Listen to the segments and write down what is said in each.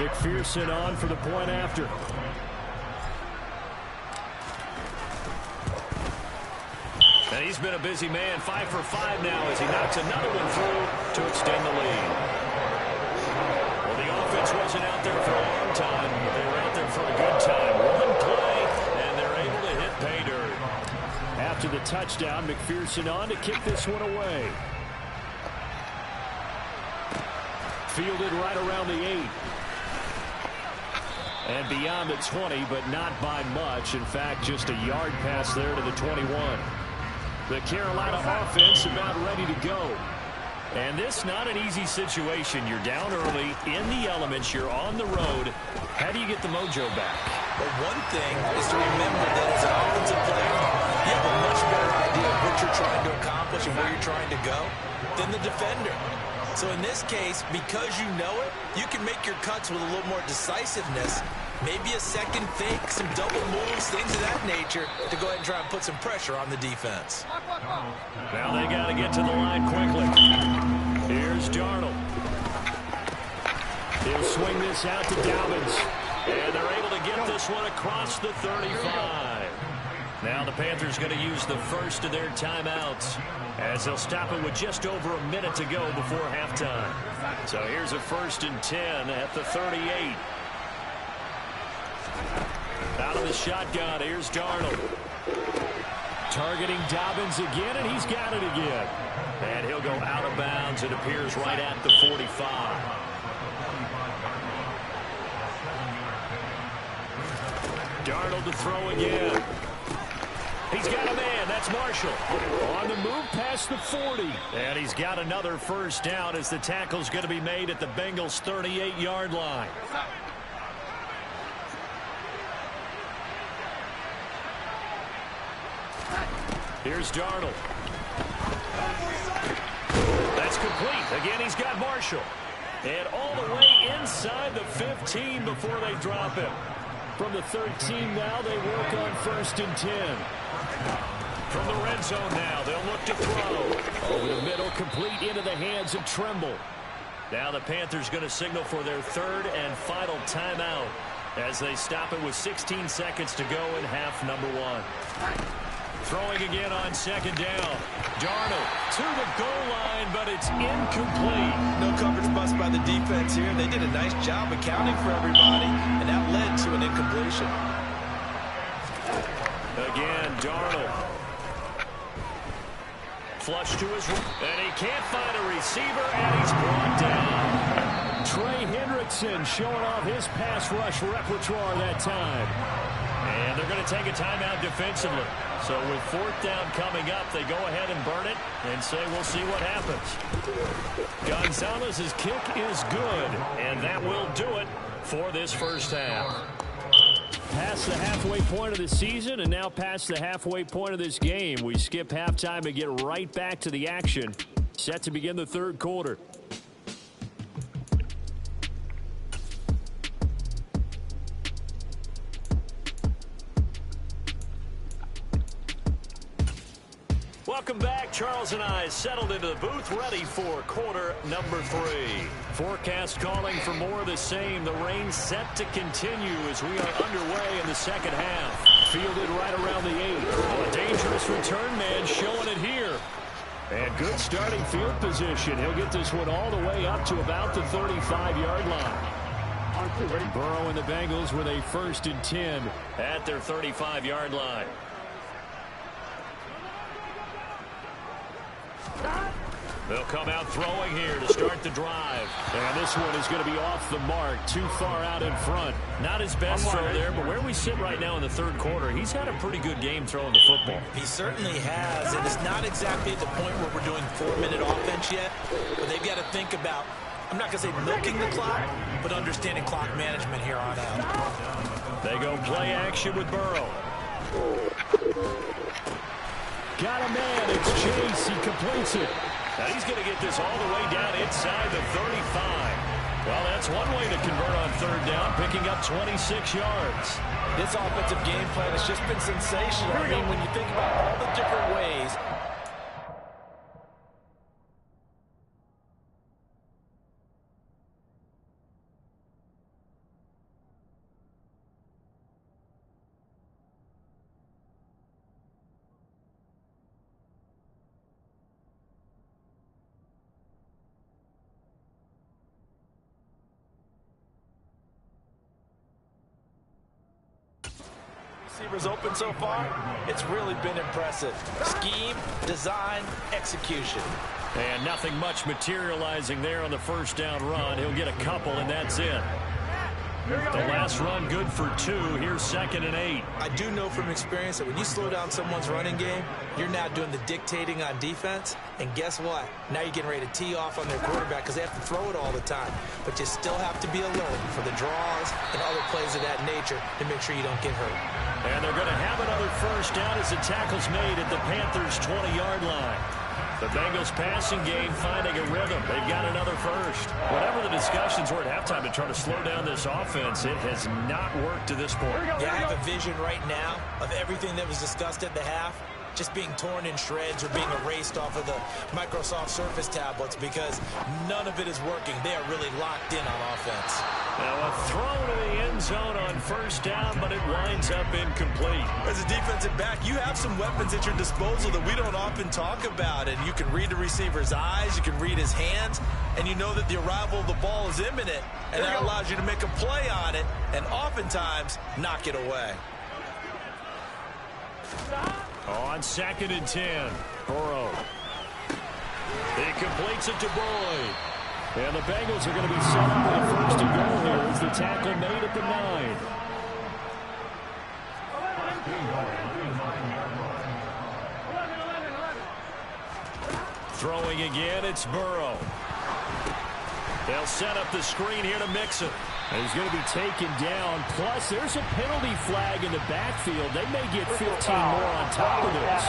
McPherson on for the point after. And he's been a busy man, 5 for 5 now as he knocks another one through to extend the lead. Well, the offense wasn't out there for a long time, but they were out there for a good time. One play, and they're able to hit pay dirt. After the touchdown, McPherson on to kick this one away. Fielded right around the 8. And beyond the 20, but not by much. In fact, just a yard pass there to the 21. The Carolina offense about ready to go. And this not an easy situation. You're down early, in the elements, you're on the road. How do you get the mojo back? Well, one thing is to remember that as an offensive player, you have a much better idea of what you're trying to accomplish and where you're trying to go than the defender. So in this case, because you know it, you can make your cuts with a little more decisiveness. Maybe a second fake, some double moves, things of that nature to go ahead and try and put some pressure on the defense. Now they got to get to the line quickly. Here's Darnold. He'll swing this out to Dobbins. And they're able to get this one across the 35. Now the Panthers going to use the first of their timeouts as they'll stop it with just over a minute to go before halftime. So here's a 1st and 10 at the 38. Out of the shotgun, here's Darnold. Targeting Dobbins again, and he's got it again. And he'll go out of bounds. It appears right at the 45. Darnold to throw again. He's got a man. That's Marshall. On the move past the 40. And he's got another first down as the tackle's going to be made at the Bengals' 38-yard line. Here's Darnold. That's complete. Again, he's got Marshall. And all the way inside the 15 before they drop him. From the 13 now, they work on 1st and 10. From the red zone now, they'll look to throw. Over the middle, complete into the hands of Tremble. Now the Panthers going to signal for their 3rd and final timeout as they stop it with 16 seconds to go in half number 1. Throwing again on 2nd down. Darnold to the goal line, but it's incomplete. No coverage bust by the defense here. They did a nice job accounting for everybody, and that led to an incompletion. Again, Darnold. Flush to his right, and he can't find a receiver, and he's brought down. Trey Hendrickson showing off his pass rush repertoire that time. And they're going to take a timeout defensively. So with 4th down coming up, they go ahead and burn it and say we'll see what happens. Gonzalez's kick is good, and that will do it for this first half. Past the halfway point of the season and now past the halfway point of this game. We skip halftime and get right back to the action. Set to begin the 3rd quarter. Welcome back. Charles and I settled into the booth, ready for quarter number 3. Forecast calling for more of the same. The rain set to continue as we are underway in the 2nd half. Fielded right around the 8. A dangerous return man showing it here. And good starting field position. He'll get this one all the way up to about the 35-yard line. Burrow and the Bengals with a 1st and 10 at their 35-yard line. They'll come out throwing here to start the drive. And this one is going to be off the mark, too far out in front. Not his best throw there, but where we sit right now in the 3rd quarter, he's had a pretty good game throwing the football. He certainly has, and it's not exactly at the point where we're doing 4-minute offense yet, but they've got to think about, I'm not going to say milking the clock, but understanding clock management here on out. They go play action with Burrow. Got a man, it's Chase, he completes it. Now he's going to get this all the way down inside the 35. Well, that's one way to convert on 3rd down, picking up 26 yards. This offensive game plan has just been sensational. I mean, when you think about all the different ways. receivers open so far, it's really been impressive. Scheme, design, execution. And nothing much materializing there on the first down run. He'll get a couple, and that's it. The last run good for 2. Here's 2nd and 8. I do know from experience that when you slow down someone's running game, you're now doing the dictating on defense. And guess what? Now you're getting ready to tee off on their quarterback because they have to throw it all the time. But you still have to be alert for the draws and other plays of that nature to make sure you don't get hurt. And they're going to have another first down as the tackle's made at the Panthers' 20-yard line. The Bengals passing game finding a rhythm. They've got another first. Whatever the discussions were at halftime to try to slow down this offense, it has not worked to this point. Yeah, I have a vision right now of everything that was discussed at the half just being torn in shreds or being erased off of the Microsoft Surface tablets because none of it is working. They are really locked in on offense. Now a throw to the end zone on first down, but it winds up incomplete. As a defensive back, you have some weapons at your disposal that we don't often talk about. And you can read the receiver's eyes, you can read his hands, and you know that the arrival of the ball is imminent. And that allows you to make a play on it and oftentimes knock it away. On 2nd and 10, Burrow. He completes it to Boyd. And the Bengals are going to be set up for the first and goal here as the tackle made at the 9. Throwing again, it's Burrow. They'll set up the screen here to Mixon. And he's going to be taken down. Plus, there's a penalty flag in the backfield. They may get 15 more on top of this.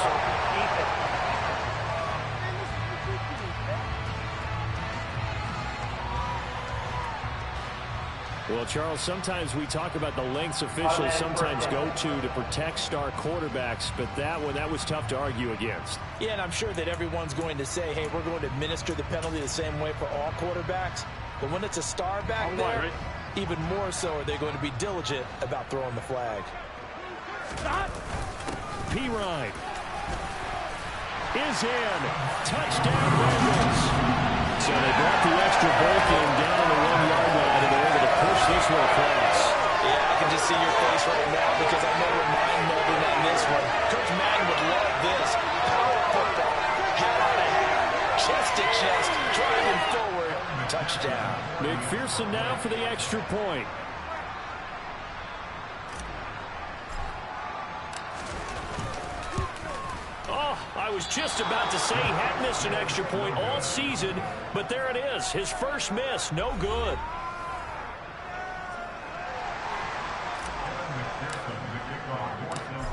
Well, Charles, sometimes we talk about the lengths officials sometimes go to protect star quarterbacks, but that was tough to argue against. Yeah, and I'm sure that everyone's going to say, hey, we're going to administer the penalty the same way for all quarterbacks. But when it's a star back there, even more so are they going to be diligent about throwing the flag. P-Ride is in. Touchdown, Bengals. So they brought the extra break in down on the 1-yard line, and they're able to push this one across. Yeah, I can just see your face right now because I know we're mind-melding on this one. Coach Madden would love this. Power football, hat on a hat, chest to chest, driving forward, touchdown. McPherson now for the extra point. I was just about to say he hadn't missed an extra point all season, but there it is. His first miss, no good.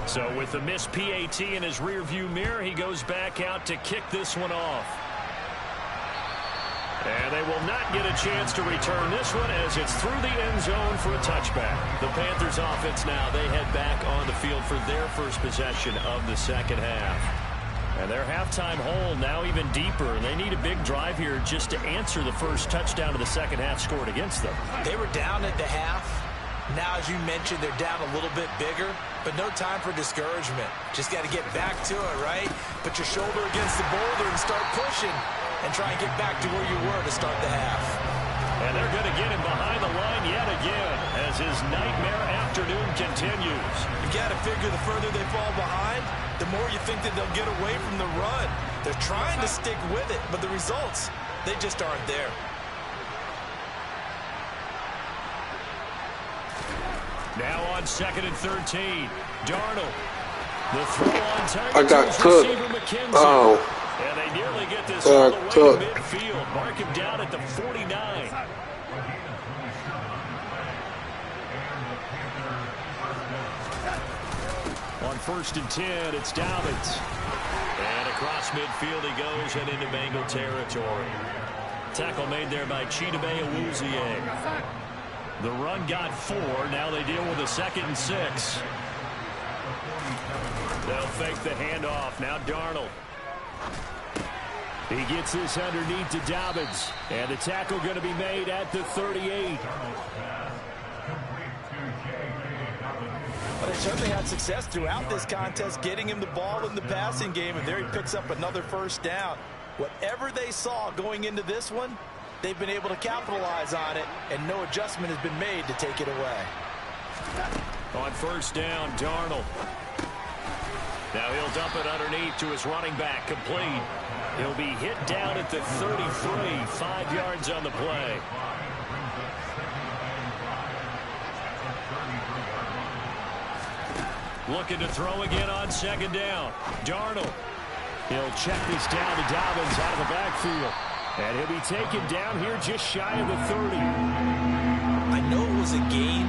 So with the missed PAT in his rearview mirror, he goes back out to kick this one off. And they will not get a chance to return this one as it's through the end zone for a touchback. The Panthers offense now, they head back on the field for their first possession of the second half. And their halftime hole now even deeper. They need a big drive here just to answer the first touchdown of the second half scored against them. They were down at the half. Now, as you mentioned, they're down a little bit bigger, but no time for discouragement. Just got to get back to it, right? Put your shoulder against the boulder and start pushing and try and get back to where you were to start the half. And they're going to get him behind the line yet again as his nightmare afternoon continues. You got to figure the further they fall behind, the more you think that they'll get away from the run. They're trying to stick with it, but the results, they just aren't there. Now on 2nd and 13, Darnold. The throw on target. I got cooked. Oh. And they nearly get this all the way to midfield. Mark him down at the 49. On 1st and 10, it's Dobbins. And across midfield he goes and into Bengal territory. Tackle made there by Chidobe Awuzie. The run got 4. Now they deal with a 2nd and 6. They'll fake the handoff. Now Darnold. He gets this underneath to Dobbins. And the tackle going to be made at the 38. But they certainly had success throughout this contest, getting him the ball in the passing game, and there he picks up another first down. Whatever they saw going into this one, they've been able to capitalize on it, and no adjustment has been made to take it away. On first down, Darnold. Now he'll dump it underneath to his running back, complete. He'll be hit down at the 33, 5 yards on the play. Looking to throw again on second down. Darnold. He'll check this down to Dobbins out of the backfield. And he'll be taken down here just shy of the 30. I know it was a gain,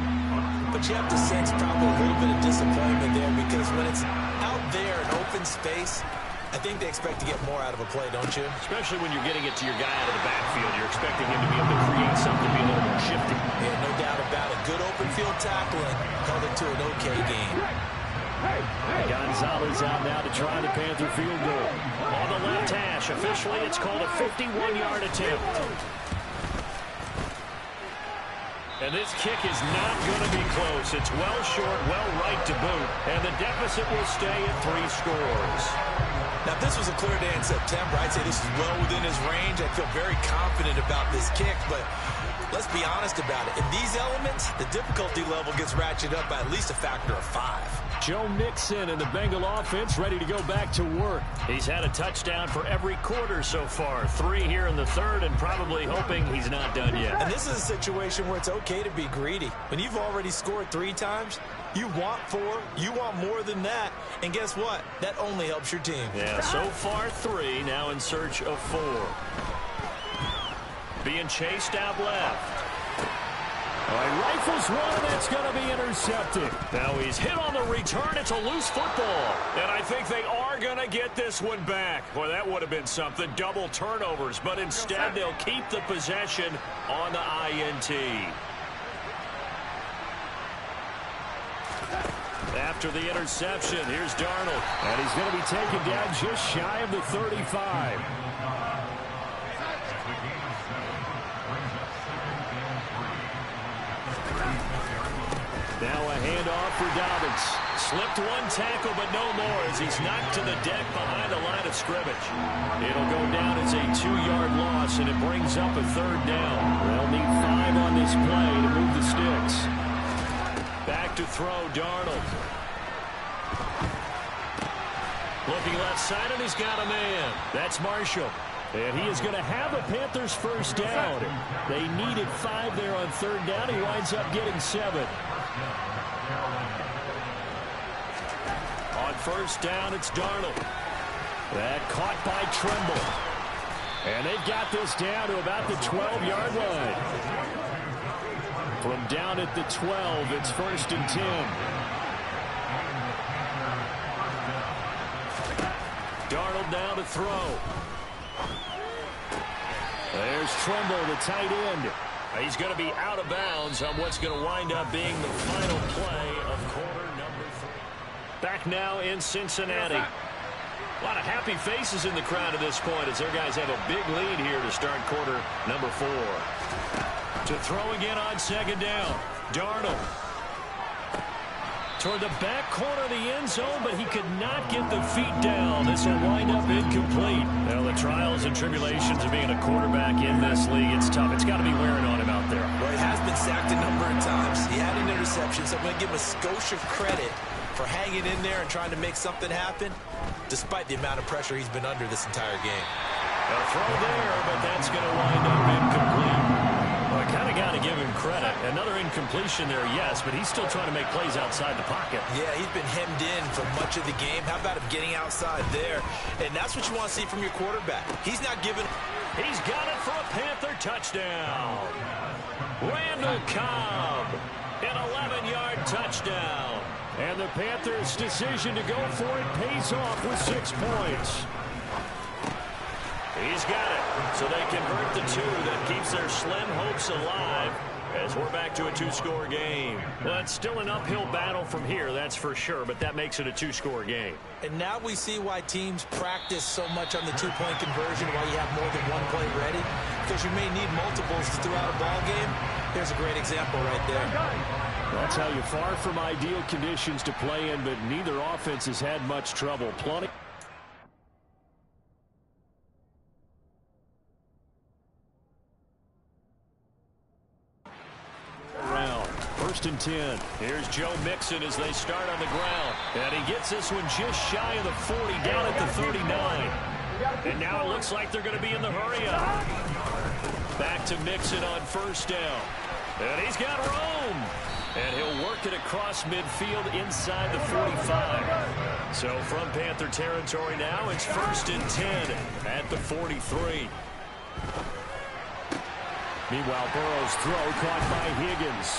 but you have to sense probably a little bit of disappointment there because when it's out there in open space, I think they expect to get more out of a play, don't you? Especially when you're getting it to your guy out of the backfield. You're expecting him to be able to create something, be a little more shifty. Yeah, no doubt about it. Good open field tackling held it to an okay game. Gonzalez out now to try the Panther field goal. On the left hash, officially it's called a 51-yard attempt. And this kick is not going to be close. It's well short, well right to boot. And the deficit will stay at 3 scores. Now, if this was a clear day in September, I'd say this is well within his range. I feel very confident about this kick, but let's be honest about it. In these elements, the difficulty level gets ratcheted up by at least a factor of 5. Joe Mixon and the Bengal offense ready to go back to work. He's had a touchdown for every quarter so far. 3 here in the third, and probably hoping he's not done yet. And this is a situation where it's okay to be greedy. When you've already scored 3 times, you want 4, you want more than that. And guess what? That only helps your team. Yeah, so far 3, now in search of 4. Being chased out left. Rifles one, and it's going to be intercepted. Now he's hit on the return. It's a loose football. And I think they are going to get this one back. Boy, that would have been something. Double turnovers. But instead, they'll keep the possession on the INT. After the interception, here's Darnold. And he's going to be taken down just shy of the 35. Now a handoff for Dobbins. Slipped one tackle, but no more as he's knocked to the deck behind the line of scrimmage. It'll go down as a 2-yard loss, and it brings up a 3rd down. They'll need 5 on this play to move the sticks. Back to throw, Darnold. Looking left side, and he's got a man. That's Marshall. And he is going to have the Panthers first down. They needed 5 there on 3rd down. He winds up getting 7. On first down, it's Darnold. That caught by Trimble. And they've got this down to about the 12-yard line. From down at the 12, it's 1st and 10. Darnold now to throw. There's Trimble, the tight end. He's going to be out of bounds on what's going to wind up being the final play of quarter number 3. Back now in Cincinnati. A lot of happy faces in the crowd at this point as their guys have a big lead here to start quarter number 4. To throw again on second down. Darnold. Toward the back corner of the end zone, but he could not get the feet down. This will wind up incomplete. Well, the trials and tribulations of being a quarterback in this league, it's tough. It's got to be wearing on him out there. Well, he has been sacked a number of times. He had an interception, so I'm going to give him a skosh of credit for hanging in there and trying to make something happen, despite the amount of pressure he's been under this entire game. A throw there, but that's going to wind up incomplete. Well, I kind of got to give him credit. Another incompletion there, yes, but he's still trying to make plays outside the pocket. Yeah, he's been hemmed in for much of the game. How about him getting outside there? And that's what you want to see from your quarterback. He's not giving. He's got it for a Panther touchdown. Randall Cobb, an 11-yard touchdown. And the Panthers' decision to go for it pays off with 6 points. He's got it, so they convert the 2. That keeps their slim hopes alive as we're back to a 2-score game. Well, it's still an uphill battle from here, that's for sure, but that makes it a 2-score game. And now we see why teams practice so much on the 2-point conversion, why you have more than one play ready, because you may need multiples throughout a ball game. Here's a great example right there. That's how you're far from ideal conditions to play in, but neither offense has had much trouble. Plenty. first and 10. Here's Joe Mixon as they start on the ground. And he gets this one just shy of the 40, down at the 39. And now it looks like they're going to be in the hurry-up. Back to Mixon on first down. And he's got room. And he'll work it across midfield inside the 45. So from Panther territory now, it's first and 10 at the 43. Meanwhile, Burrow's throw caught by Higgins.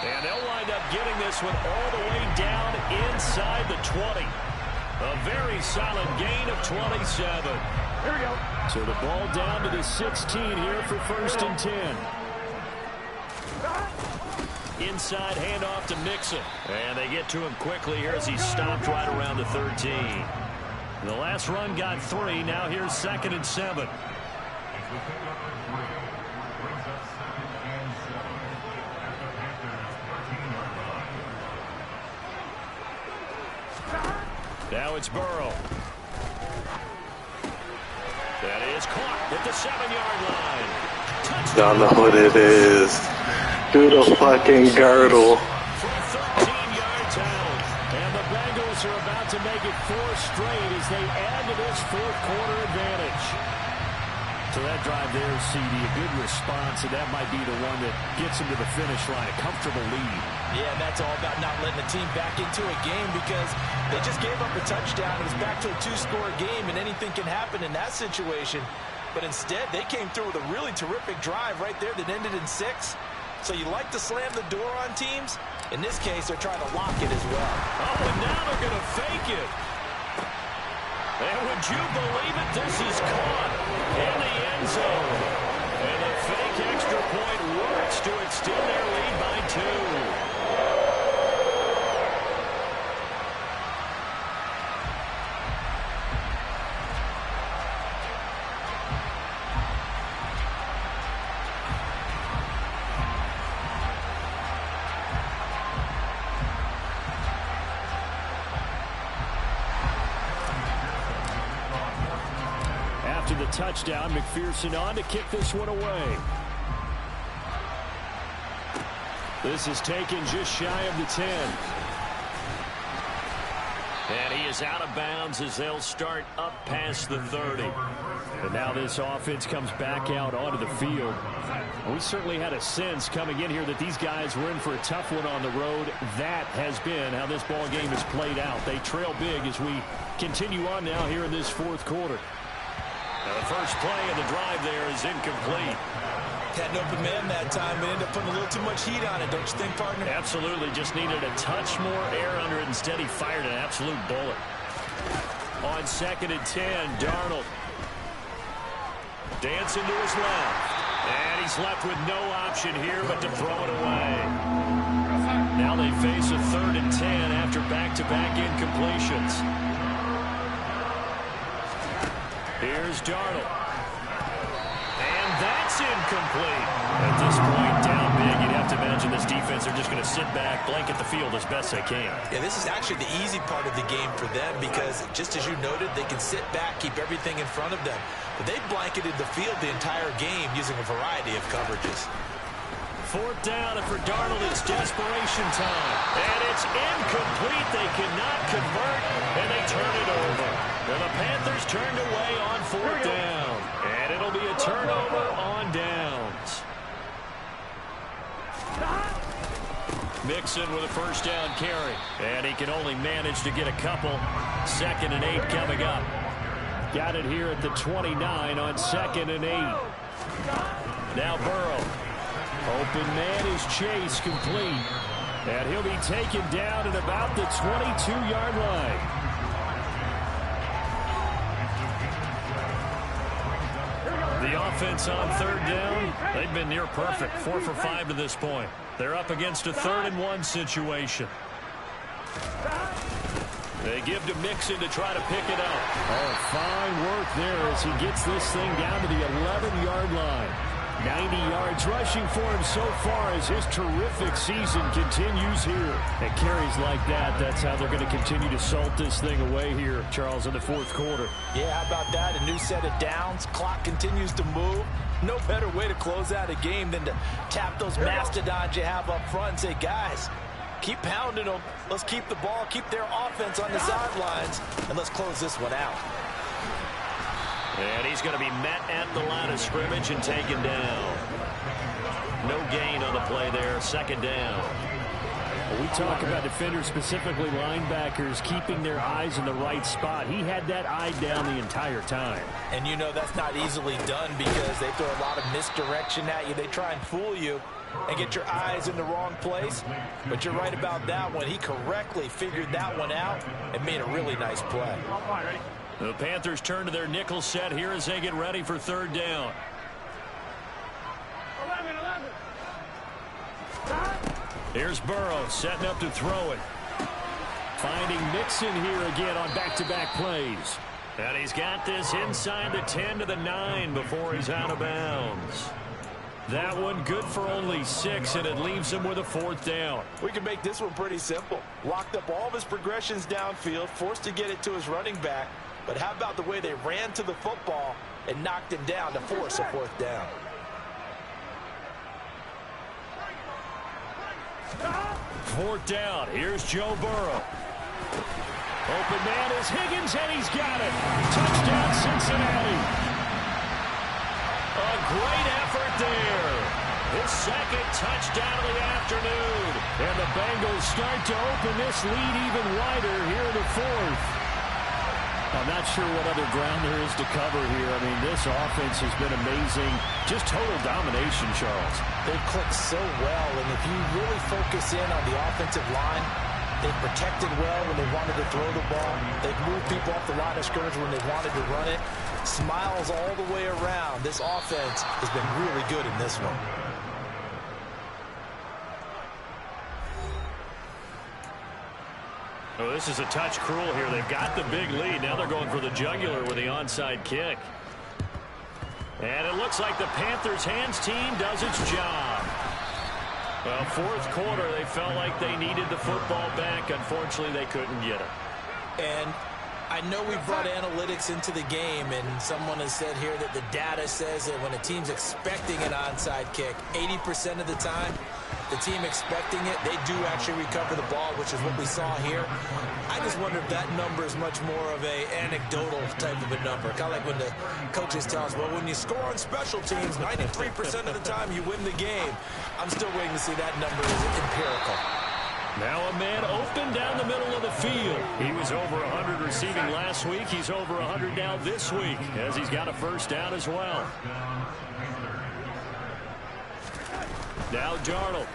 And they'll wind up getting this one all the way down inside the 20. A very solid gain of 27. Here we go. So the ball down to the 16 here for first and 10. Inside handoff to Mixon. And they get to him quickly here as he stopped right around the 13. The last run got 3. Now here's second and 7. Now it's Burrow. That is caught at the 7-yard line. Touchdown. Y'all know what it is. Do the fucking girdle. For a 13-yard town. And the Bengals are about to make it 4 straight as they add to this fourth-quarter advantage. So that drive there, CD, a good response, and that might be the one that gets them to the finish line, a comfortable lead. Yeah, and that's all about not letting the team back into a game because they just gave up a touchdown. It was back to a 2-score game, and anything can happen in that situation. But instead, they came through with a really terrific drive right there that ended in 6. So you like to slam the door on teams? In this case, they're trying to lock it as well. Oh, and now they're going to fake it. And would you believe it? This is caught in the end zone. And the fake extra point works to extend their lead by 2. After the touchdown, McPherson on to kick this one away. This is taken just shy of the 10. And he is out of bounds as they'll start up past the 30. And now this offense comes back out onto the field. We certainly had a sense coming in here that these guys were in for a tough one on the road. That has been how this ball game has played out. They trail big as we continue on now here in this fourth quarter. Now the first play of the drive there is incomplete. Had an open man that time, but ended up putting a little too much heat on it, don't you think, partner? Absolutely. Just needed a touch more air under it. Instead, he fired an absolute bullet. On second and 10, Darnold. Dancing to his left. And he's left with no option here but to throw it away. Now they face a third and 10 after back-to-back incompletions. Here's Darnold. And that's incomplete. At this point, down big, you'd have to imagine this defense, they're just going to sit back, blanket the field as best they can. Yeah, this is actually the easy part of the game for them because, just as you noted, they can sit back, keep everything in front of them. But they blanketed the field the entire game using a variety of coverages. Fourth down, and for Darnold, it's desperation time. And it's incomplete. They cannot convert, and they turn it over. And the Panthers turned away on fourth down. And it'll be a turnover on downs. Mixon with a first down carry. And he can only manage to get a couple. Second and 8 coming up. Got it here at the 29 on second and 8. Now Burrow. Open man is Chase, complete. And he'll be taken down at about the 22-yard line. The offense on third down, they've been near perfect. 4 for 5 to this point. They're up against a 3rd and 1 situation. They give to Mixon to try to pick it up. Oh, fine work there as he gets this thing down to the 11-yard line. 90 yards rushing for him so far as his terrific season continues here. And carries like that, that's how they're going to continue to salt this thing away here, Charles, in the fourth quarter. Yeah, how about that? A new set of downs. Clock continues to move. No better way to close out a game than to tap those mastodons you have up front and say, guys, keep pounding them. Let's keep the ball, keep their offense on the sidelines, and let's close this one out. And he's going to be met at the line of scrimmage and taken down. No gain on the play there. Second down. We talk about defenders, specifically linebackers, keeping their eyes in the right spot. He had that eye down the entire time. And you know that's not easily done because they throw a lot of misdirection at you. They try and fool you and get your eyes in the wrong place. But you're right about that one. He correctly figured that one out and made a really nice play. The Panthers turn to their nickel set here as they get ready for third down. Here's Burrow setting up to throw it. Finding Mixon here again on back-to-back plays. And he's got this inside the 10 to the 9 before he's out of bounds. That one good for only 6, and it leaves him with a fourth down. We can make this one pretty simple. Locked up all of his progressions downfield, forced to get it to his running back. But how about the way they ran to the football and knocked him down to force a fourth down? Fourth down. Here's Joe Burrow. Open man is Higgins, and he's got it. Touchdown, Cincinnati. A great effort there. His second touchdown of the afternoon. And the Bengals start to open this lead even wider here in the fourth. I'm not sure what other ground there is to cover here. I mean, this offense has been amazing. Just total domination, Charles. They've clicked so well, and if you really focus in on the offensive line, they've protected well when they wanted to throw the ball. They've moved people off the line of scrimmage when they wanted to run it. Smiles all the way around. This offense has been really good in this one. Oh, this is a touch cruel here. They've got the big lead. Now they're going for the jugular with the onside kick. And it looks like the Panthers' hands team does its job. Well, fourth quarter, they felt like they needed the football back. Unfortunately, they couldn't get it. And I know we brought analytics into the game, and someone has said here that the data says that when a team's expecting an onside kick, 80% of the time, the team expecting it, they do actually recover the ball, which is what we saw here. I just wonder if that number is much more of a anecdotal type of a number. Kind of like when the coaches tell us, well, when you score on special teams, 93% of the time you win the game. I'm still waiting to see that number is empirical. Now a man open down the middle of the field. He was over 100 receiving last week. He's over 100 now this week as he's got a first down as well. Now Darnold.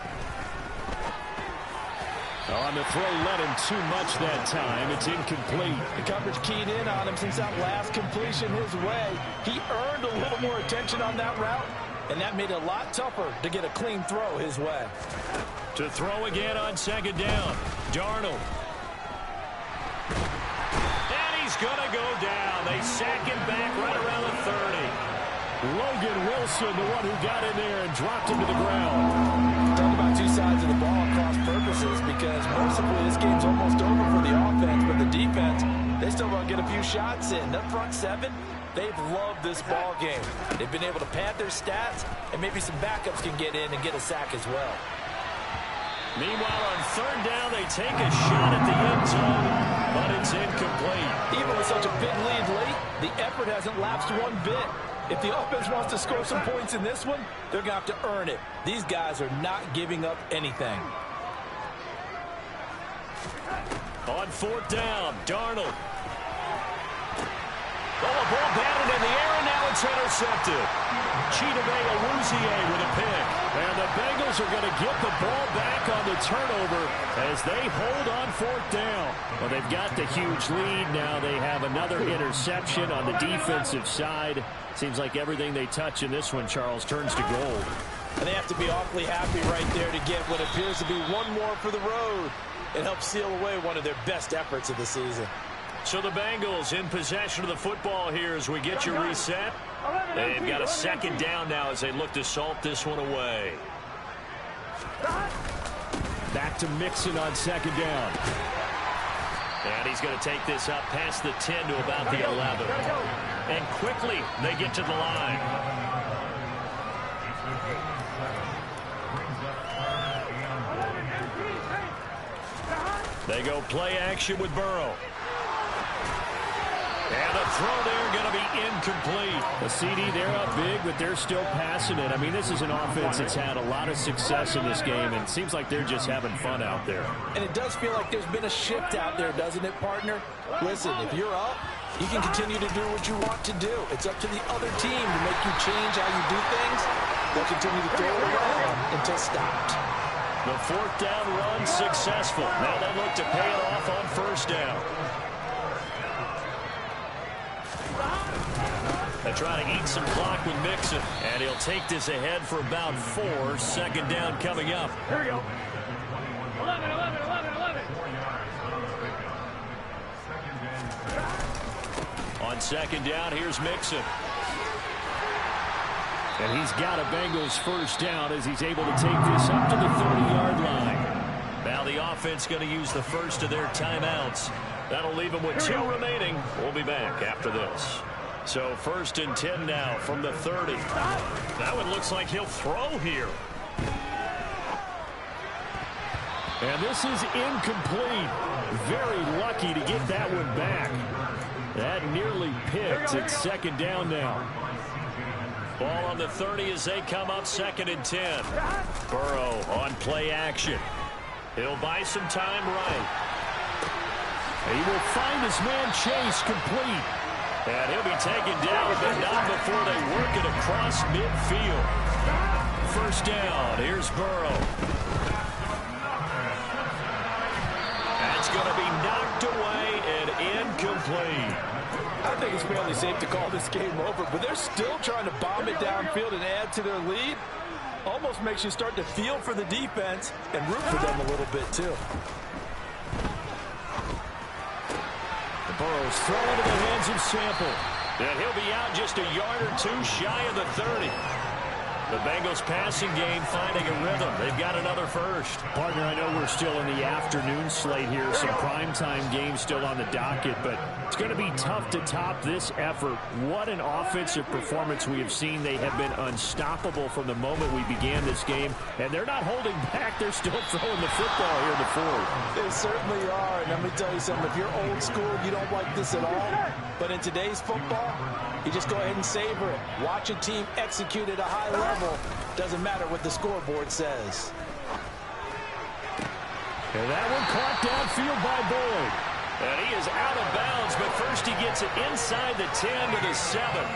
On the throw, let him too much that time. It's incomplete. The coverage keyed in on him since that last completion his way. He earned a little more attention on that route, and that made it a lot tougher to get a clean throw his way. To throw again on second down. Darnold. And he's going to go down. They sack him back right around the 30. Logan Wilson, the one who got in there and dropped him to the ground. Talk about two sides of the ball across purposes, because mercifully this game's almost over for the offense, but the defense, they still want to get a few shots in. That front seven, they've loved this ball game. They've been able to pad their stats, and maybe some backups can get in and get a sack as well. Meanwhile, on third down, they take a shot at the end zone, but it's incomplete. Even with such a big lead late, the effort hasn't lapsed one bit. If the offense wants to score some points in this one, they're going to have to earn it. These guys are not giving up anything. On fourth down, Darnold. Oh, a ball batted in the air, and now it's intercepted. Chidobe Awuzie with a pick. And the Bengals are going to get the ball back on the turnover as they hold on fourth down. Well, they've got the huge lead. Now they have another interception on the defensive side. Seems like everything they touch in this one, Charles, turns to gold. And they have to be awfully happy right there to get what appears to be one more for the road. It helps seal away one of their best efforts of the season. So the Bengals in possession of the football here as we get you reset. They've got a second down now as they look to salt this one away. Back to Mixon on second down. And he's going to take this up past the 10 to about the 11. And quickly they get to the line. They go play action with Burrow. And the throw there going to be incomplete. The CD, they're up big, but they're still passing it. I mean, this is an offense that's had a lot of success in this game, and it seems like they're just having fun out there. And it does feel like there's been a shift out there, doesn't it, partner? Listen, if you're up, you can continue to do what you want to do. It's up to the other team to make you change how you do things. They'll continue to throw it around until stopped. The fourth down run successful. Now they look to pay it off on first down. They try to eat some clock with Mixon, and he'll take this ahead for about 4. Second down coming up. Here we go. 11. On second down, here's Mixon. And he's got a Bengals first down as he's able to take this up to the 30-yard line. Now the offense going to use the first of their timeouts. That'll leave them with 2 remaining. We'll be back after this. So first and 10 now from the 30. That one looks like he'll throw here. And this is incomplete. Very lucky to get that one back. That nearly picked. It's second down now. Ball on the 30 as they come up second and 10. Burrow on play action. He'll buy some time right. He will find his man Chase complete. And he'll be taken down, but not before they work it across midfield. First down, here's Burrow. That's going to be knocked away and incomplete. I think it's fairly safe to call this game over, but they're still trying to bomb it downfield and add to their lead. Almost makes you start to feel for the defense and root for them a little bit, too. Burrow's throw into the hands of Sample. And he'll be out just a yard or 2 shy of the 30. The Bengals passing game finding a rhythm. They've got another first. Partner, I know we're still in the afternoon slate here. Some primetime games still on the docket, but it's going to be tough to top this effort. What an offensive performance we have seen. They have been unstoppable from the moment we began this game, and they're not holding back. They're still throwing the football here in the fourth. They certainly are, and let me tell you something. If you're old school, you don't like this at all. But in today's football, you just go ahead and savor it. Watch a team execute at a high level. Doesn't matter what the scoreboard says. And that one caught downfield by Boyd. And he is out of bounds, but first he gets it inside the 10 to the 7.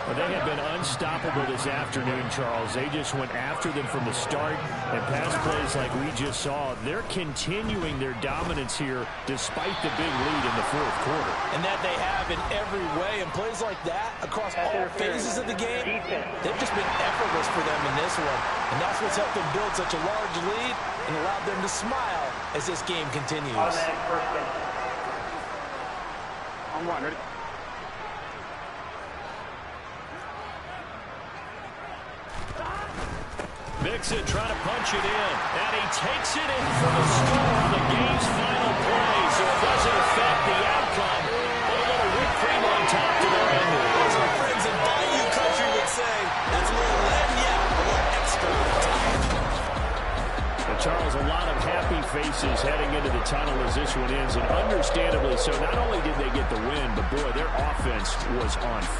Well, they have been unstoppable this afternoon, Charles. They just went after them from the start, and pass plays like we just saw. They're continuing their dominance here despite the big lead in the fourth quarter. And that they have in every way. And plays like that across all phases of the game, they've just been effortless for them in this one. And that's what's helped them build such a large lead and allowed them to smile as this game continues. On one, ready? Mixon trying to punch it in, and he takes it in for the score on the game's final play, so it doesn't affect the outcome. But a little whipped cream on top to their end. As our friends in Bayou Country would say, that's a little lagniappe, a little extra on top. And Charles, a lot of happy faces heading into the tunnel as this one ends, and understandably so. Not only did they get the win, but boy, their offense was on